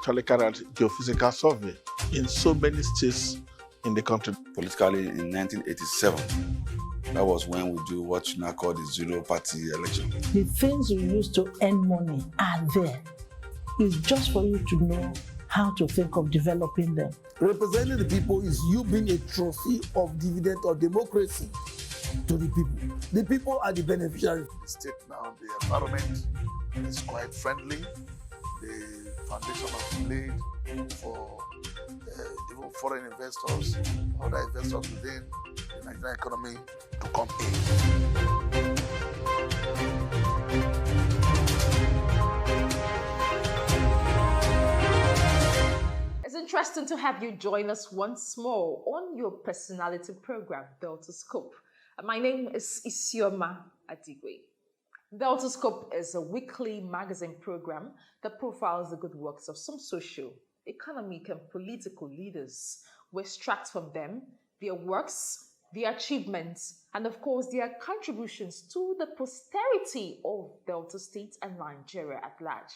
actually carried out geophysical survey in so many states in the country. Politically, in 1987, that was when we do what you now call the zero-party election. The things you use to earn money are there. It's just for you to know how to think of developing them. Representing the people is you being a trophy of dividend of democracy to the people. The people are the beneficiaries. The state now, the environment is quite friendly. The foundation is laid for even foreign investors, other investors within the Nigerian economy to come in. It's interesting to have you join us once more on your personality program, Deltascope. My name is Isioma Adigwe. Deltascope is a weekly magazine program that profiles the good works of some social, economic, and political leaders. We extract from them their works, their achievements, and of course their contributions to the posterity of Delta State and Nigeria at large.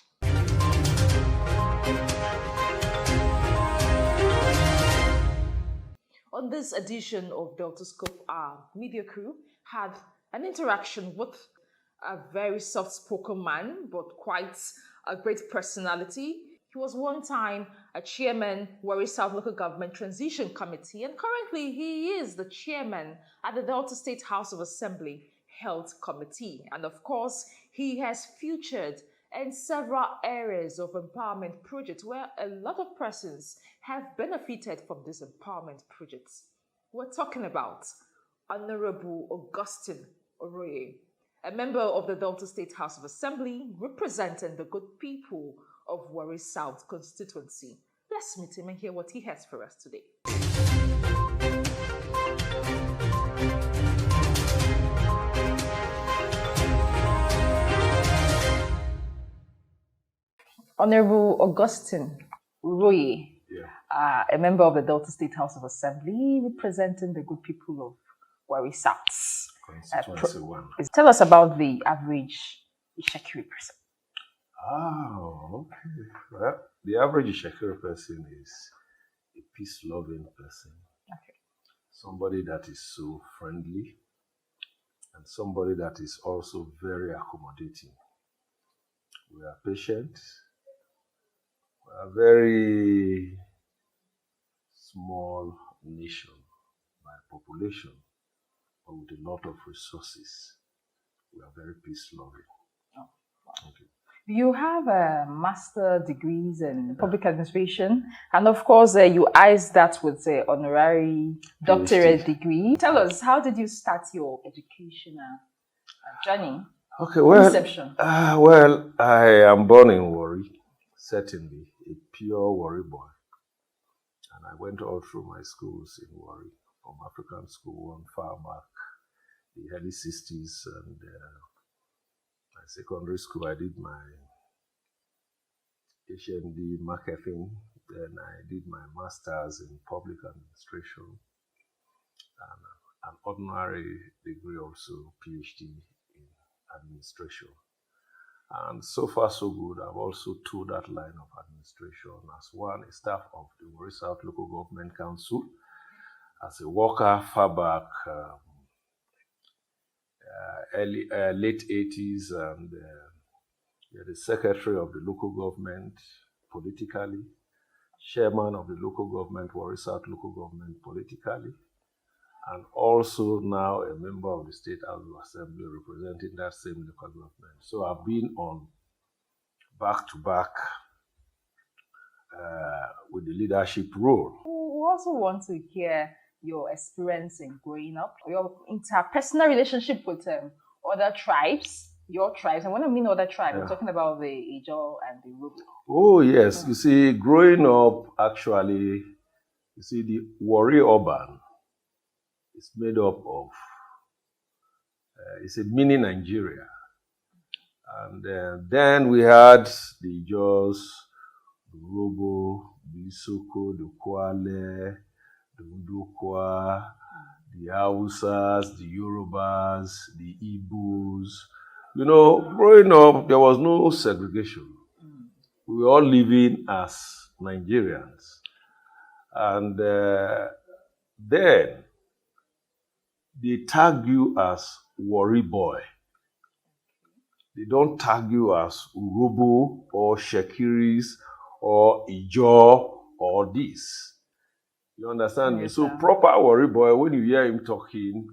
On this edition of Deltascope, our media crew had an interaction with a very soft-spoken man, but quite a great personality. He was one time a chairman, Warri South Local Government Transition Committee, and currently he is the chairman at the Delta State House of Assembly Health Committee. And of course, he has featured in several areas of empowerment projects where a lot of persons have benefited from these empowerment projects. We're talking about Honorable Austine Uroye, a member of the Delta State House of Assembly representing the good people of Warri South constituency. Let's meet him and hear what he has for us today. Honorable Austine Uroye, a member of the Delta State House of Assembly representing the good people of Warri South. Tell us about the average Ishekiri person. Oh, okay. Well, the average Ishekiri person is a peace-loving person. Okay. Somebody that is so friendly and somebody that is also very accommodating. We are patient. We are a very small nation by population, but with a lot of resources. We are very peace-loving. Oh, wow. Okay. You have a master degrees in public administration, and of course, you iced that with the honorary doctorate degree. Tell us, how did you start your educational journey? Okay, well, Inception. Well, I am born in Warri, certainly a pure Warri boy, and I went all through my schools in Warri, from African school on far back, the early 60s, and my secondary school, I did my HND marketing, then I did my master's in public administration, and an ordinary degree also, PhD in administration. And so far so good, I've also told that line of administration as one, a staff of the Warri South Local Government Council, as a worker far back, late 80s, and the secretary of the local government politically, chairman of the local government, Warri South Local Government politically, and also now a member of the State House of Assembly representing that same local government. So I've been on back-to-back with the leadership role. We also want to hear your experience in growing up, your interpersonal relationship with other tribes, your tribes. And when I mean other tribes, I'm talking about the Ijaw and the Uroye. Oh, yes. You see, growing up, actually, you see, the Warri Urban is made up of, it's a mini Nigeria. And then we had the Ijaws, the Robo, the Isoko, the Kwale, the Udukwa, the Hausas, the Yorubas, the Igbos. You know, growing up, there was no segregation. we were all living as Nigerians. And then they tag you as Warri boy. They don't tag you as Urobo or Shekiris or Ijo or this. You understand me? So proper Warri boy, when you hear him talking,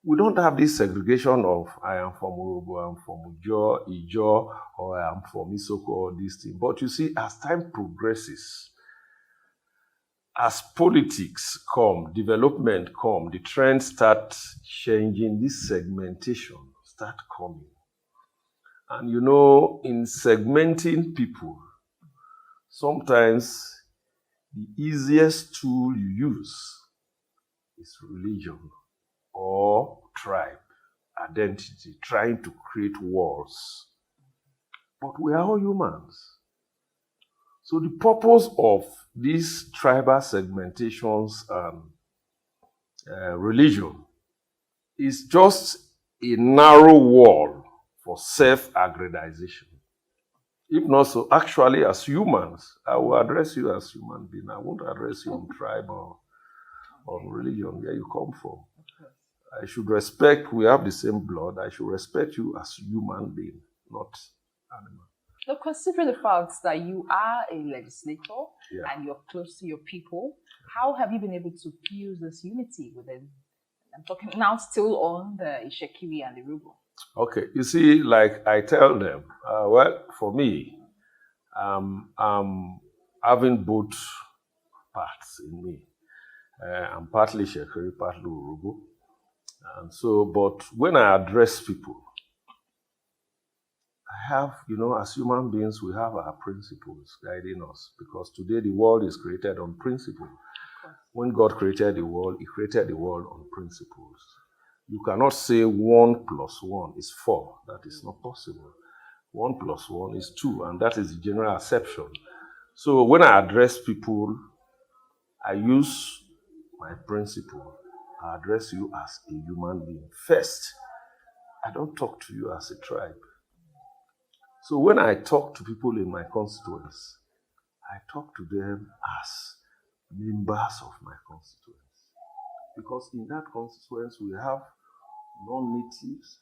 we don't have this segregation of I am from Urobo, I'm from Ijo, or I am from Isoko, or this thing. But you see, as time progresses, as politics come, development come, the trends start changing, this segmentation start coming. And you know, in segmenting people, sometimes the easiest tool you use is religion or tribe, identity, trying to create walls. But we are all humans. So the purpose of these tribal segmentations and religion is just a narrow wall for self-aggrandization. If not so, actually, as humans, I will address you as human being. I won't address you on tribe or on religion, where you come from. I should respect, we have the same blood. I should respect you as human being, not animal. Now, considering the fact that you are a legislator and you're close to your people, how have you been able to fuse this unity within? I'm talking now still on the Ishekiri and the Urobo. Okay, you see, like I tell them, well, for me, I'm having both parts in me. I'm partly Shekiri, partly Urobo. And so, but when I address people, I have, you know, as human beings, we have our principles guiding us, because today the world is created on principle. When God created the world, He created the world on principles. You cannot say 1 + 1 is 4. That is not possible. 1 + 1 is 2, and that is the general acception. So when I address people, I use my principle. I address you as a human being. First, I don't talk to you as a tribe. So when I talk to people in my constituents, I talk to them as members of my constituents. Because in that constituents, we have non-natives,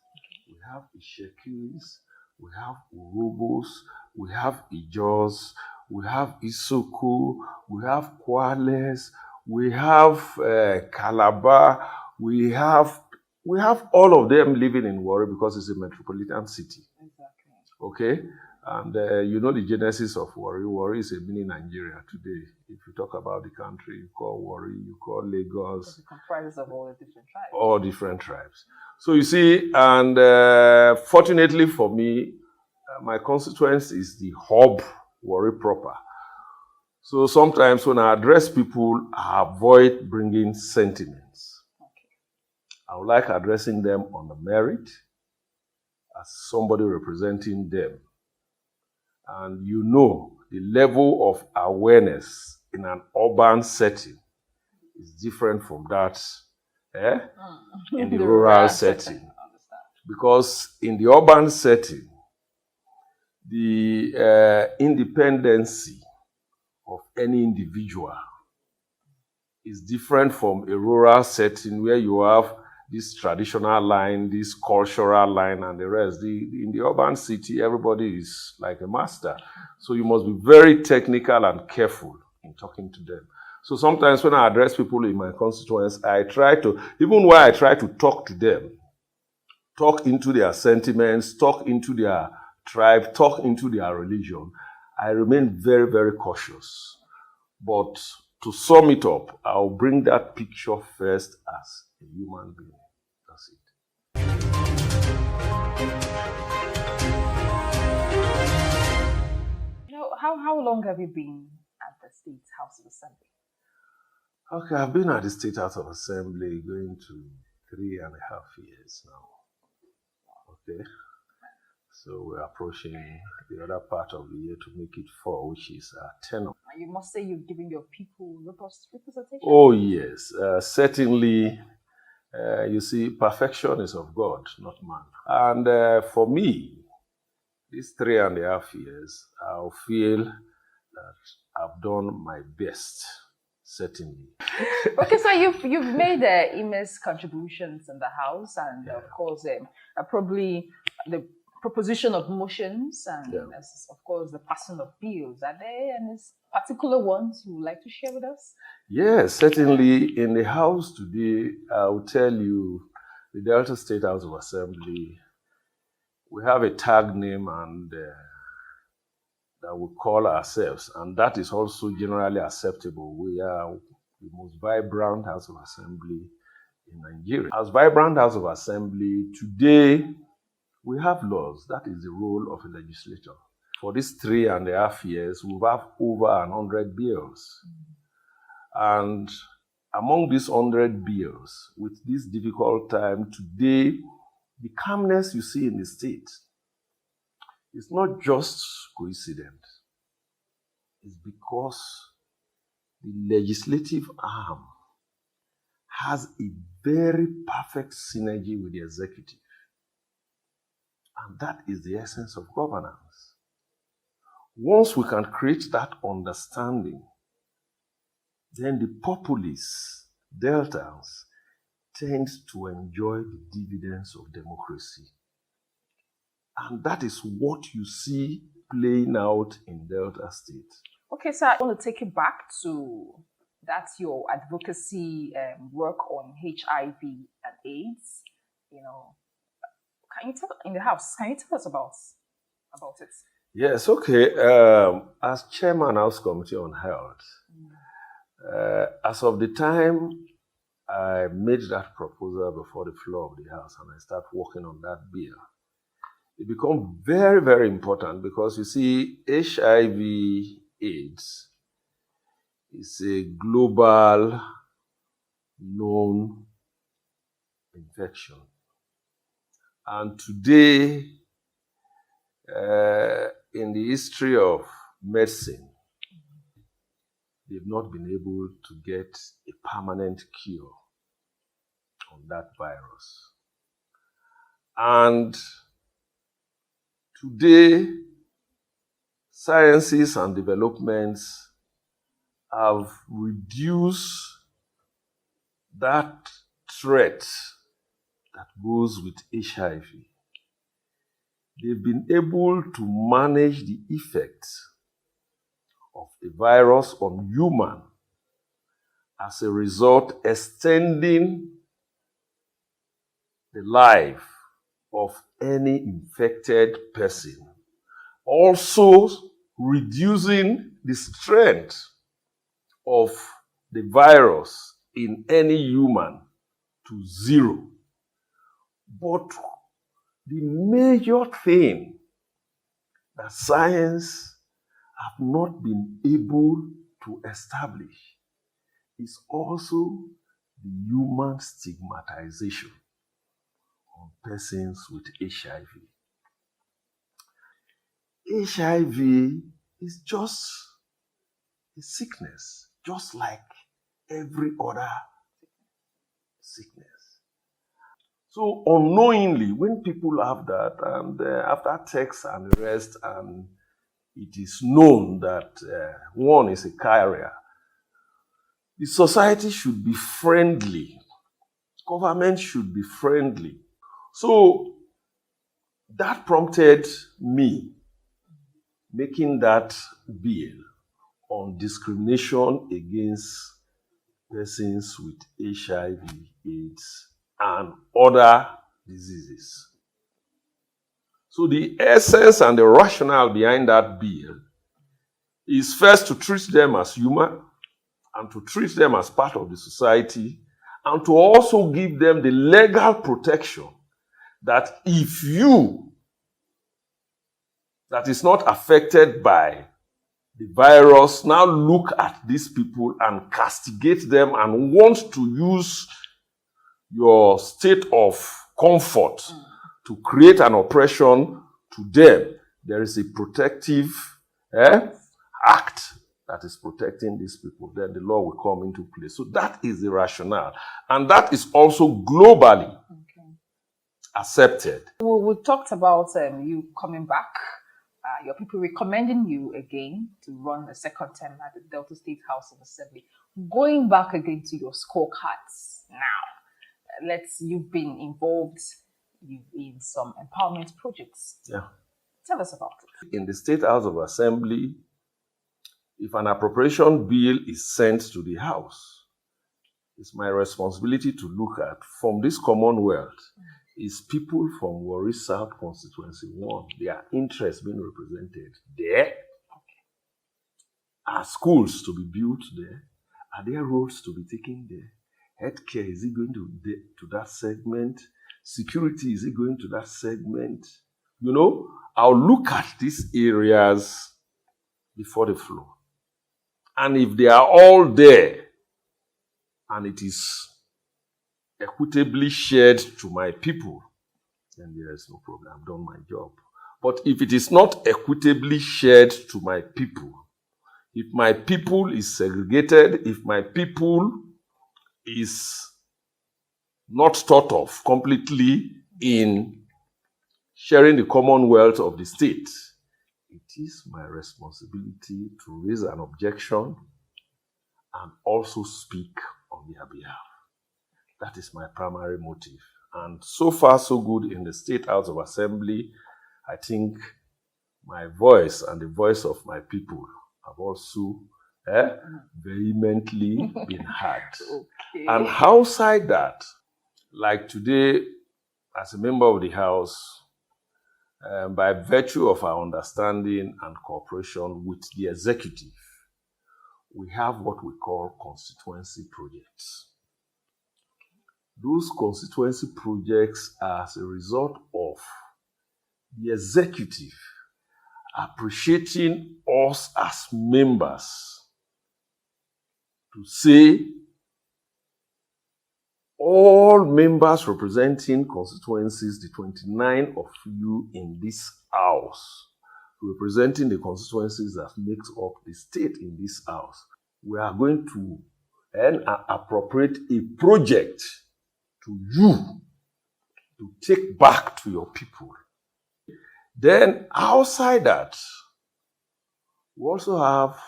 we have Ishekiris, we have Urobos, we have Ijos, we have Isoko, we have Kwales, we have Calabar, we have all of them living in Warri because it's a metropolitan city. Exactly. Okay? And you know the genesis of Warri. Warri is a mini Nigeria today. If you talk about the country, you call Warri, you call Lagos. It comprises of all the different tribes. All different tribes. So you see, and fortunately for me, my constituency is the hub Warri proper. So sometimes when I address people, I avoid bringing sentiments. Okay. I would like addressing them on the merit as somebody representing them. And you know, the level of awareness in an urban setting is different from that in the rural setting. Because in the urban setting, the independency of any individual is different from a rural setting where you have this traditional line, this cultural line, and the rest. In the urban city, everybody is like a master. So you must be very technical and careful in talking to them. So sometimes when I address people in my constituents, I try to, even while I try to talk to them, talk into their sentiments, talk into their tribe, talk into their religion, I remain very, very cautious. But to sum it up, I'll bring that picture first as a human being. That's it. You know, how long have you been at the State House of Assembly? Okay, I've been at the State House of Assembly going to 3.5 years now. Okay. So we're approaching the other part of the year to make it 4, which is 10. You must say you've given your people robust representation. Oh, yes. Certainly, you see, perfection is of God, not man. And for me, these 3.5 years, I'll feel that I've done my best, certainly. Okay, so you've made immense contributions in the House, and of course, probably the proposition of motions, and of course the passing of bills. Are there any particular ones you would like to share with us? Yes, certainly. In the House today, I'll tell you, the Delta State House of Assembly, we have a tag name and that we call ourselves, and that is also generally acceptable. We are the most vibrant House of Assembly in Nigeria. As vibrant House of Assembly, today we have laws. That is the role of a legislature. For these 3.5 years, we have over 100 bills. And among these 100 bills, with this difficult time today, the calmness you see in the state is not just coincident. It's because the legislative arm has a very perfect synergy with the executive. And that is the essence of governance. Once we can create that understanding, then the populace, Deltans, tend to enjoy the dividends of democracy. And that is what you see playing out in Delta State. Okay, so I want to take you back to your advocacy work on HIV and AIDS. Can you tell in the House? Can you tell us about it? Yes, okay. As chairman House Committee on Health, as of the time I made that proposal before the floor of the House and I started working on that bill, it became very, very important because you see, HIV/AIDS is a global known infection. And today, in the history of medicine, they've not been able to get a permanent cure on that virus. And today, sciences and developments have reduced that threat that goes with HIV. They've been able to manage the effects of the virus on human, as a result, extending the life of any infected person, also reducing the strength of the virus in any human to 0. But the major thing that science have not been able to establish is also the human stigmatization on persons with HIV. HIV is just a sickness, just like every other sickness. So unknowingly, when people have that, and after tests and the rest, and it is known that one is a carrier, the society should be friendly. Government should be friendly. So that prompted me making that bill on discrimination against persons with HIV, AIDS, and other diseases. So the essence and the rationale behind that bill is first to treat them as human and to treat them as part of the society, and to also give them the legal protection that if you that is not affected by the virus now look at these people and castigate them and want to use your state of comfort to create an oppression to them, there is a protective act that is protecting these people. Then the law will come into place. So that is the rationale. And that is also globally accepted. We talked about you coming back, your people recommending you again to run a second term at the Delta State House of Assembly. Going back again to your scorecards now. You've been involved in some empowerment projects. Yeah. Tell us about it. In the State House of Assembly, if an appropriation bill is sent to the House, it's my responsibility to look at, from this Commonwealth, is people from Warri South Constituency 1, their interests being represented there? Are schools to be built there? Are there roads to be taken there? Healthcare, is it going to that segment? Security, is it going to that segment? You know, I'll look at these areas before the floor. And if they are all there, and it is equitably shared to my people, then there is no problem. I've done my job. But if it is not equitably shared to my people, if my people is segregated, if my people is not thought of completely in sharing the commonwealth of the state, it is my responsibility to raise an objection and also speak on their behalf. That is my primary motive. And so far, so good in the State House of Assembly. I think my voice and the voice of my people have also vehemently been heard. Okay. And outside that, like today, as a member of the House, by virtue of our understanding and cooperation with the executive, we have what we call constituency projects. Those constituency projects are as a result of the executive appreciating us as members to say all members representing constituencies, the 29 of you in this house, representing the constituencies that makes up the state in this house, we are going to appropriate a project to you to take back to your people. Then outside that, we also have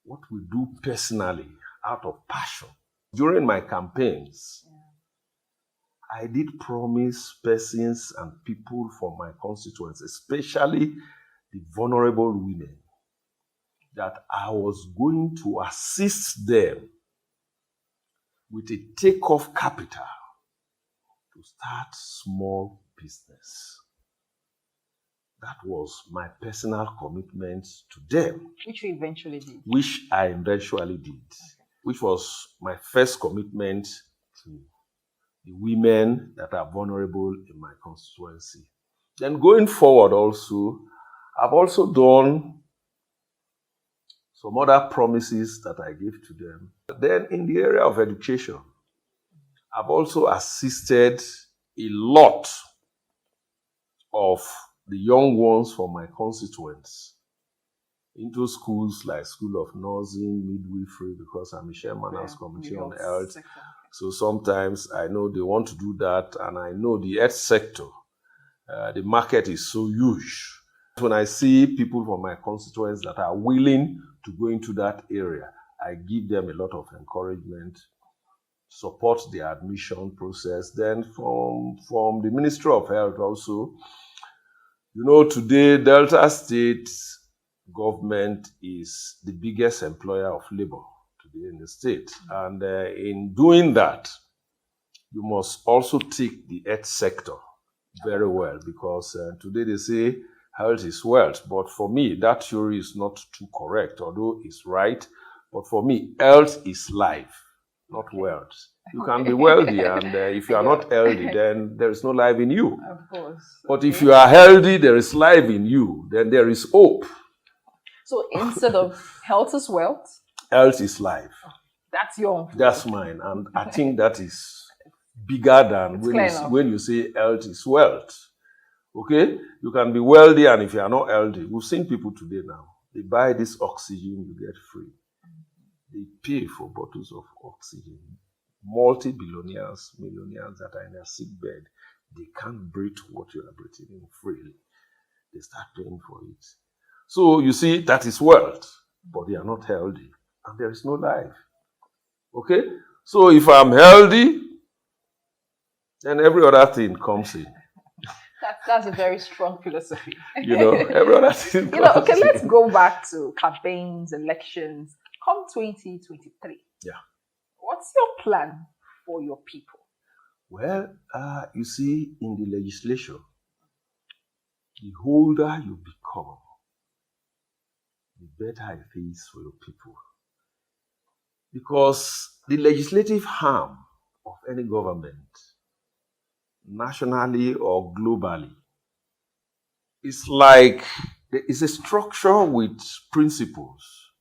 what we do personally out of passion. During my campaigns, I did promise persons and people from my constituency, especially the vulnerable women, that I was going to assist them with a take-off capital to start small business. That was my personal commitment to them. Which you eventually did. Which I eventually did. Okay. Which was my first commitment to the women that are vulnerable in my constituency. Then going forward also, I've also done some other promises that I gave to them. Then in the area of education, I've also assisted a lot of the young ones from my constituents into schools like School of Nursing, Midwifery, because I'm a chairman of Committee on Health. So sometimes I know they want to do that, and I know the health sector, the market is so huge. When I see people from my constituents that are willing to go into that area, I give them a lot of encouragement, support the admission process. Then from the Ministry of Health also, you know, today Delta State government is the biggest employer of labor today in the state. And in doing that, you must also take the health sector very well, because today they say health is wealth. But for me, that theory is not too correct, although it's right. But for me, health is life, not wealth. You can be wealthy, and if you are not healthy, then there is no life in you. Of course. But if you are healthy, there is life in you, then there is hope. So instead of health is wealth? Health is life. That's your own. That's mine. And I think that is bigger than when you say health is wealth. Okay? You can be wealthy, and if you are not healthy, we've seen people today now. They buy this oxygen, you get free. They pay for bottles of oxygen. Multi-billionaires, millionaires that are in their sick bed. they can't breathe what you are breathing in freely. They start paying for it. So you see, that is wealth, but they are not healthy, and there is no life. Okay? So if I'm healthy, then every other thing comes in. That's a very strong philosophy. Every other thing comes Okay, in. let's go back to campaigns, elections. Come 2023. Yeah. What's your plan for your people? Well, you see, in the legislature, the older you become, the better it is for your people. Because the legislative arm of any government, nationally or globally, is like there is a structure with principles.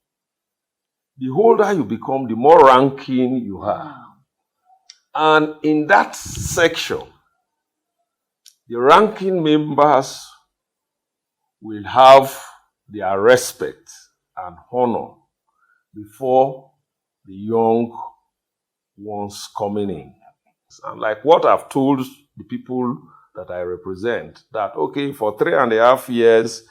The older you become, the more ranking you have. And in that section, the ranking members will have their respect and honor before the young ones coming in. And like what I've told the people that I represent, that okay, for 3.5 years,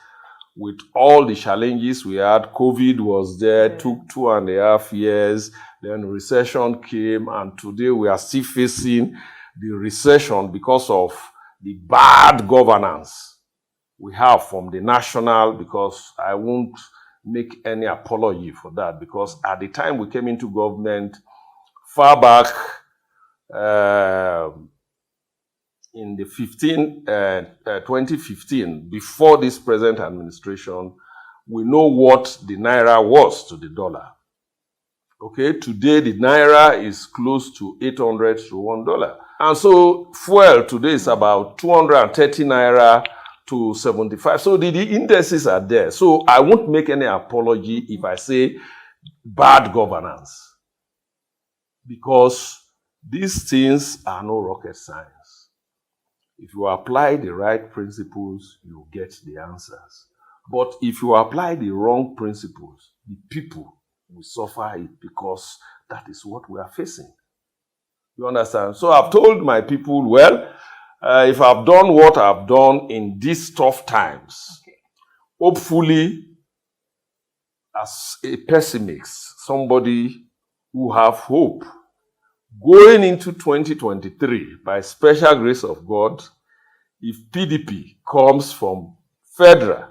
with all the challenges we had, COVID was there, took 2.5 years, then recession came, and today we are still facing the recession because of the bad governance we have from the national, because I won't make any apology for that, because at the time we came into government, far back in the 2015, before this present administration, we know what the Naira was to the dollar. Okay, today the Naira is close to 800 to $1. And so fuel today is about 230 Naira to 75. So the indices are there. So I won't make any apology if I say bad governance, because these things are no rocket science. If you apply the right principles, you get the answers. But if you apply the wrong principles, the people will suffer it, because that is what we are facing. You understand? So I've told my people, well, if I've done what I've done in these tough times, hopefully, as a pessimist, somebody who have hope, going into 2023, by special grace of God, if PDP comes from federal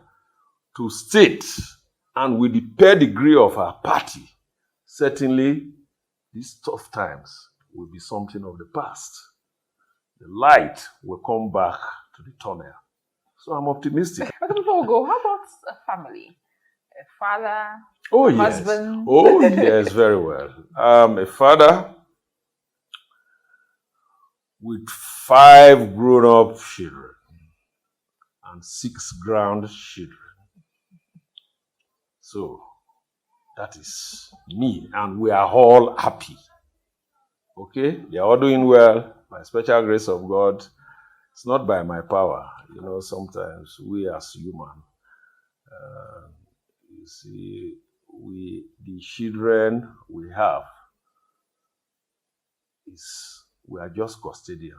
to state and with the pedigree of our party, certainly these tough times will be something of the past. The light will come back to the tunnel. So I'm optimistic. But before we go, how about a family? A father, a husband? Oh, yes, very well. A father with 5 grown-up children and 6 grandchildren. So that is me, and we are all happy. Okay? They are all doing well, by special grace of God. It's not by my power. Sometimes we as human, you see, the children we have, we are just custodian.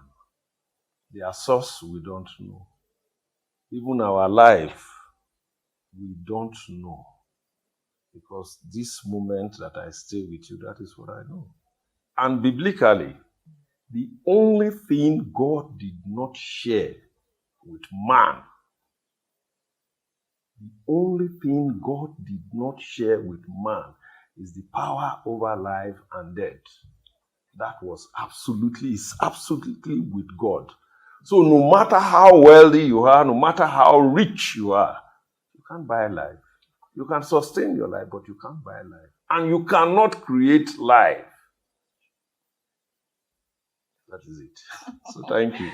Their source we don't know. Even our life, we don't know. Because this moment that I stay with you, that is what I know. And biblically, the only thing God did not share with man, the only thing God did not share with man is the power over life and death. That is absolutely with God. So no matter how wealthy you are, no matter how rich you are, you can't buy life. You can sustain your life, but you can't buy life. And you cannot create life. That is it. So thank you.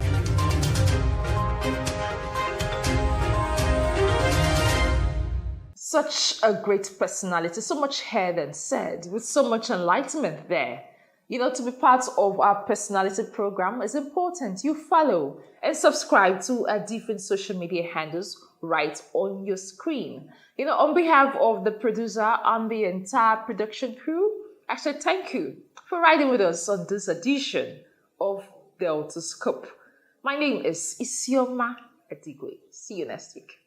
Such a great personality, so much heard and said, with so much enlightenment there. To be part of our personality program is important. You follow and subscribe to our different social media handles right on your screen. On behalf of the producer and the entire production crew, actually thank you for riding with us on this edition of the Autoscope. My name is Isioma Etigwe. See you next week.